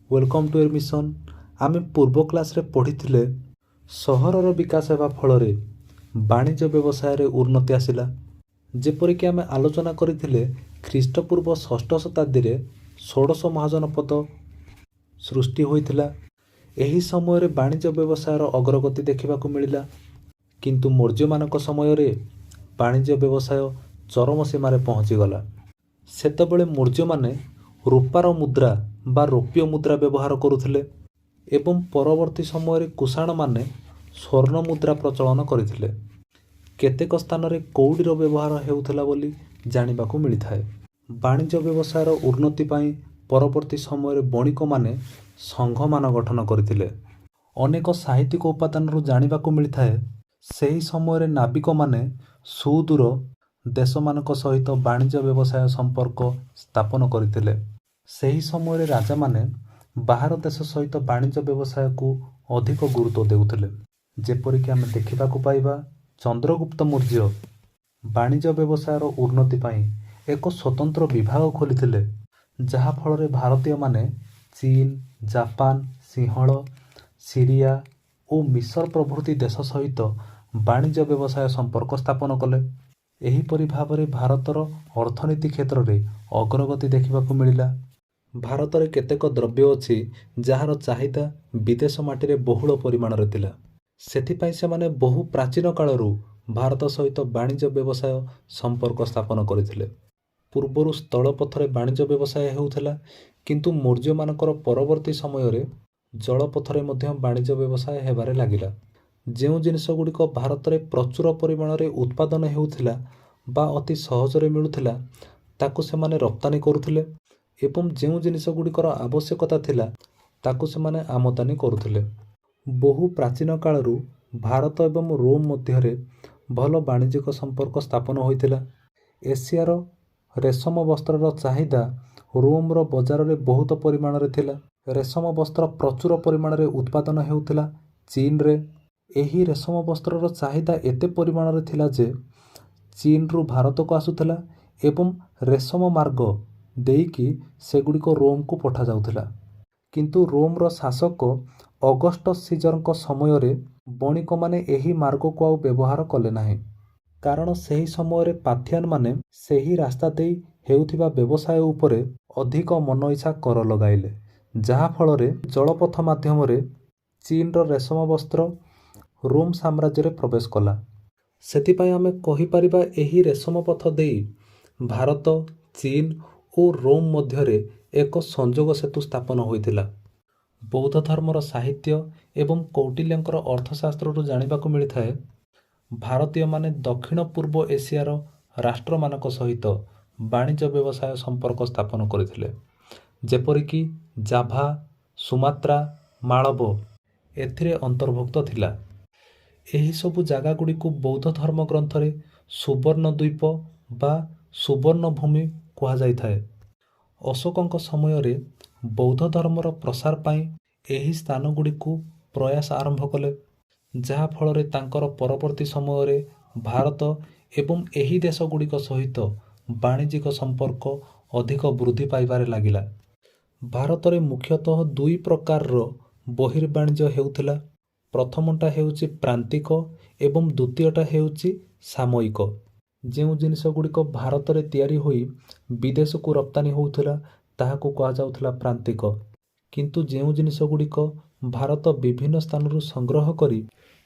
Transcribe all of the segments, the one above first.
Welcome to air mission. आमे पूर्व class रे पढ़िथिले सहरर विकास हेबा फଳରେ वाणिज्य व्यवसाय रे उन्नति आसिला। जेपरिक आमे आलोचना करिथिले ख्रीष्टपूर्व 6ठ शताब्दी रे षोडश महाजनपद सृष्टि होइथिला। एही समय रे वाणिज्य व्यवसाय रो अग्रगति देखिबाकू मिलिला। किंतु मौर्य मानक समय रे वाणिज्य व्यवसाय चरम सीमा रे पहुँची गला। सेतबेले मौर्य माने रूपार मुद्रा बा रौप्य मुद्रा व्यवहार करुथिले एवं परवर्ती समय रे कुषाण माने स्वर्ण मुद्रा प्रचलन करिथिले। केतेक स्थान रे कौडीर व्यवहार हेउथिला बोली जानिबाकू मिलिथाए। वाणिज्य व्यवसाय रो उन्नति पई परवर्ती समय रे बणिक माने संघ मान गठन करिथिले। अनेक साहित्यिक उपादान रु जानिबाकू मिलिथाए सेही समय रे नाविक माने सुदूर देश मानक सहित वाणिज्य व्यवसाय संपर्क स्थापन करिथिले। सेही समय रे राजा माने बाहर देश सहित वाणिज्य व्यवसाय को अधिक गुरुत्व देउथिले। जेपरिक आमे देखिबाकू पाइबा चंद्रगुप्त मौर्य वाणिज्य व्यवसाय रो उन्नति पई एक स्वतंत्र विभाग खोलिथिले, जहा फल रे भारतीय माने चीन, जापान, सिंहल, सीरिया और मिस्र प्रभृति देश सहित वाणिज्य व्यवसाय संपर्क स्थापन कले। एहीपरि भावरे भारतर अर्थनीति क्षेत्र रे अग्रगति देखिबाकू मिलिला। भारत रे केतेक द्रव्य अछि जहार चाहिदा विदेश माटी रे बहुल परिमाण रे थिला। सेथिपई सेमाने बहु प्राचीन कालरू भारत सहित वाणिज्य व्यवसाय संपर्क स्थापन करिथिले। पूर्वरु स्थल पथरे वाणिज्य व्यवसाय हेउथिला, किंतु मौर्य मानकर परवर्ती समय रे जल पथरे मध्य वाणिज्य व्यवसाय हेबारे लागिला। जेउ जिनिस गुड़िक भारत रे प्रचुर परिमाण रे उत्पादन हेउथिला बा अति सहज रे मिलुथिला ताकू सेमाने रप्तानी करुथिले एवं जेउ जिनिस गुड़िकर आवश्यकता थिला ताकू सेमाने आमदानी करुथिले। बहु प्राचीन कालरू भारत एवं रोम मध्य रे भल वाणिज्यिक संपर्क स्थापन होइथिला। एशियार रेशम वस्त्रर चाहिदा रोम रो बजार रे बहुत परिमाण रे थिला। रेशम वस्त्र प्रचुर परिमाण रे उत्पादन हेउथिला चीन रे। एही रेशम वस्त्रर चाहिदा एते परिमाण रे थिला जे चीन रु भारत को आसुथिला एवं रेशम मार्ग देईकी सेगुड़िक रोम को पठा जाउथिला। किंतु रोम रो शासक अगस्ट सीजर को समय रे बणिक माने एही मार्ग को आउ व्यवहार कले नाही, कारण सेही समय रे पाथियान माने सेही रास्ता देई हेउथिबा व्यवसाय उपरे अधिक मन इच्छा कर लगाइले, जहा फल रे जलपथ माध्यम रे चीन रो रेशम वस्त्र रोम साम्राज्य रे प्रवेश कला। सेथिपई आमे कहि परिबा एही रेशम पथ देई भारत, चीन और रोम मध्य रे एक संजोग सेतु स्थापन होइथिला। बौद्ध धर्मर साहित्य एवं कौटिल्यंकर अर्थशास्त्र रु जानिबाकू मिलिथाए भारतीय माने दक्षिण पूर्व एशियार राष्ट्र मानक सहित वाणिज्य व्यवसाय संपर्क स्थापन करिथिले। जेपरिकी जाभा, सुमात्रा, मालव एथिरे अंतर्भुक्त थिला। एही सबु जागा गुडी को बौद्ध धर्म ग्रंथ रे सुवर्ण द्वीप बा सुवर्ण भूमि कुहा जाई थाए। अशोकंक समय रे बौद्ध धर्मर प्रसार पाई एही स्थान गुडी को प्रयास आरंभ कले, जहा फल रे तांकर परवर्ती समय रे भारत एवं एही देश गुडिक सहित वाणिज्यिक संपर्क अधिक वृद्धि पाइबारे लागिला। भारत रे मुख्यतः दुई प्रकार रो बहिर्वाणिज्य हेउथिला। प्रथमटा हेउची प्रांतिक एवं द्वितीयटा हेउची सामयिक। जेउ जिनिस गुड़िक भारत रे तैयारी होई विदेश को रप्तानी होउथिला ताहाकू कहा जाउथिला प्रांतिक, किंतु जेउ जिनिस गुड़िक भारत विभिन्न स्थानरू संग्रह करी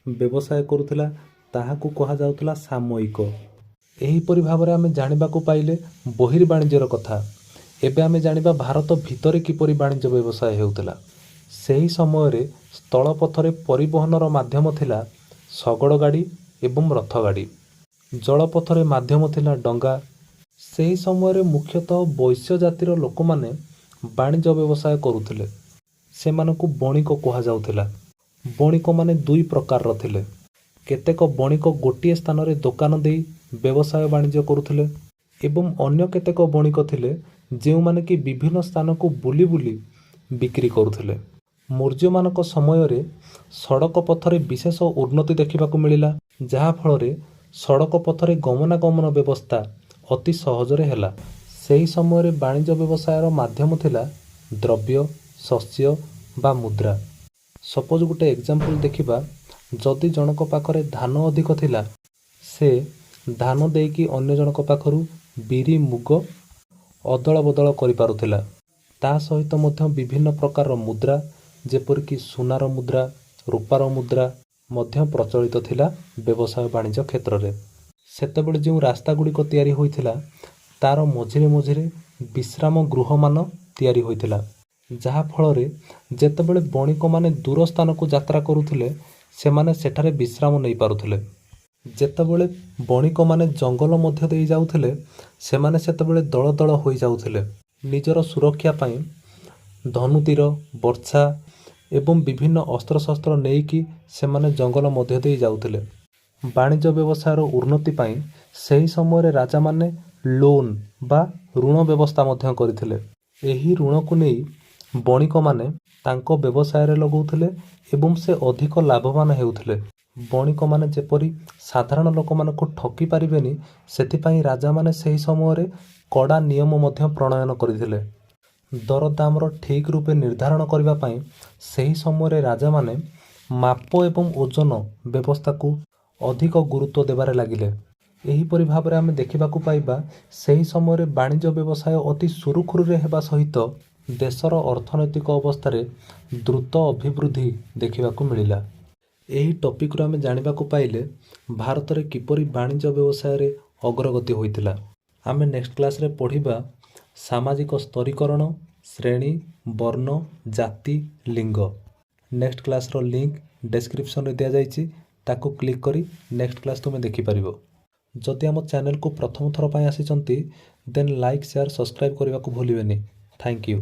व्यवसाय करुथिला ताहाकू कहा जाउथिला सामयिक। एहीपरि भावरे आमे जानिबाकू पाइले बहिर्वाणिज्यर कथा। एबे आमे जानिबा भारत भितरे किपरि वाणिज्य व्यवसाय हेउथिला। सेही समय रे स्थल पथरे परिवहनर माध्यम थिला शगड़ गाड़ी एवं रथ गाड़ी। जलपथरे माध्यम थिला डंगा। सेही समय रे मुख्यतः वैश्य जातिर लोक माने वाणिज्य व्यवसाय करुथिले। सेमानकू बणिक कुहा जाउथिला। बणिक माने दुई प्रकार र थिले। केतेक बणिक गोटिए स्थान रे दुकान देई व्यवसाय वाणिज्य करुथिले एवं अन्य केतेक बणिक थिले जेउ माने कि विभिन्न स्थान को बुली बुली बिक्री करुथिले। मौर्य मानक समय रे सड़क पथरे विशेष उन्नति देखिबाकू मिलिला, जहा फल रे सड़क पथरे गमनागमन व्यवस्था अति सहजरे हेला। सेही समय रे वाणिज्य व्यवसायर माध्यम थिला द्रव्य, ଶସ୍ୟ ବା ମୁଦ୍ରା। ସପୋଜ ଗୋଟେ ଏକ୍ଜାମ୍ପଲ୍ ଦେଖିବା, ଯଦି ଜଣଙ୍କ ପାଖରେ ଧାନ ଅଧିକ ଥିଲା, ସେ ଧାନ ଦେଇକି ଅନ୍ୟ ଜଣଙ୍କ ପାଖରୁ ବିରି ମୁଗ ଅଦଳ ବଦଳ କରିପାରୁଥିଲା। ତା ସହିତ ମଧ୍ୟ ବିଭିନ୍ନ ପ୍ରକାରର ମୁଦ୍ରା, ଯେପରିକି ସୁନାର ମୁଦ୍ରା, ରୂପାର ମୁଦ୍ରା ମଧ୍ୟ ପ୍ରଚଳିତ ଥିଲା ବ୍ୟବସାୟ ବାଣିଜ୍ୟ କ୍ଷେତ୍ରରେ। ସେତେବେଳେ ଯେଉଁ ରାସ୍ତା ଗୁଡ଼ିକ ତିଆରି ହୋଇଥିଲା, ତାର ମଝିରେ ମଝିରେ ବିଶ୍ରାମ ଗୃହମାନ ତିଆରି ହୋଇଥିଲା, ଯାହାଫଳରେ ଯେତେବେଳେ ବଣିକମାନେ ଦୂର ସ୍ଥାନକୁ ଯାତ୍ରା କରୁଥିଲେ, ସେମାନେ ସେଠାରେ ବିଶ୍ରାମ ନେଇପାରୁଥିଲେ। ଯେତେବେଳେ ବଣିକମାନେ ଜଙ୍ଗଲ ମଧ୍ୟ ଦେଇ ଯାଉଥିଲେ, ସେମାନେ ସେତେବେଳେ ଦଳ ଦଳ ହୋଇଯାଉଥିଲେ। ନିଜର ସୁରକ୍ଷା ପାଇଁ ଧନୁତୀର, ବର୍ଚ୍ଛା ଏବଂ ବିଭିନ୍ନ ଅସ୍ତ୍ରଶସ୍ତ୍ର ନେଇକି ସେମାନେ ଜଙ୍ଗଲ ମଧ୍ୟ ଦେଇ ଯାଉଥିଲେ। ବାଣିଜ୍ୟ ବ୍ୟବସାୟର ଉନ୍ନତି ପାଇଁ ସେହି ସମୟରେ ରାଜାମାନେ ଲୋନ୍ ବା ଋଣ ବ୍ୟବସ୍ଥା ମଧ୍ୟ କରିଥିଲେ। ଏହି ଋଣକୁ ନେଇ ବଣିକମାନେ ତାଙ୍କ ବ୍ୟବସାୟରେ ଲଗାଉଥିଲେ ଏବଂ ସେ ଅଧିକ ଲାଭବାନ ହେଉଥିଲେ। ବଣିକମାନେ ଯେପରି ସାଧାରଣ ଲୋକମାନଙ୍କୁ ଠକି ପାରିବେନି, ସେଥିପାଇଁ ରାଜାମାନେ ସେହି ସମୟରେ କଡ଼ା ନିୟମ ମଧ୍ୟ ପ୍ରଣୟନ କରିଥିଲେ। ଦରଦାମର ଠିକ୍ ରୂପେ ନିର୍ଦ୍ଧାରଣ କରିବା ପାଇଁ ସେହି ସମୟରେ ରାଜାମାନେ ମାପ ଏବଂ ଓଜନ ବ୍ୟବସ୍ଥାକୁ ଅଧିକ ଗୁରୁତ୍ୱ ଦେବାରେ ଲାଗିଲେ। ଏହିପରି ଭାବରେ ଆମେ ଦେଖିବାକୁ ପାଇବା, ସେହି ସମୟରେ ବାଣିଜ୍ୟ ବ୍ୟବସାୟ ଅତି ସୁରୁଖୁରୁରେ ହେବା ସହିତ ଦେଶର ଅର୍ଥନୈତିକ ଅବସ୍ଥାରେ ଦ୍ରୁତ ଅଭିବୃଦ୍ଧି ଦେଖିବାକୁ ମିଳିଲା। ଏହି ଟପିକ୍ରୁ ଆମେ ଜାଣିବାକୁ ପାଇଲେ ଭାରତରେ କିପରି ବାଣିଜ୍ୟ ବ୍ୟବସାୟରେ ଅଗ୍ରଗତି ହୋଇଥିଲା। ଆମେ ନେକ୍ସଟ କ୍ଲାସ୍ରେ ପଢ଼ିବା ସାମାଜିକ ସ୍ତରୀକରଣ, ଶ୍ରେଣୀ, ବର୍ଣ୍ଣ, ଜାତି, ଲିଙ୍ଗ। ନେକ୍ସଟ କ୍ଲାସ୍ର ଲିଙ୍କ୍ ଡେସ୍କ୍ରିପ୍ସନରେ ଦିଆଯାଇଛି, ତାକୁ କ୍ଲିକ୍ କରି ନେକ୍ସଟ କ୍ଲାସ୍ ତୁମେ ଦେଖିପାରିବ। ଯଦି ଆମ ଚ୍ୟାନେଲକୁ ପ୍ରଥମ ଥର ପାଇଁ ଆସିଛନ୍ତି, ଦେନ୍ ଲାଇକ୍, ସେୟାର, ସବସ୍କ୍ରାଇବ୍ କରିବାକୁ ଭୁଲିବେନି। Thank you.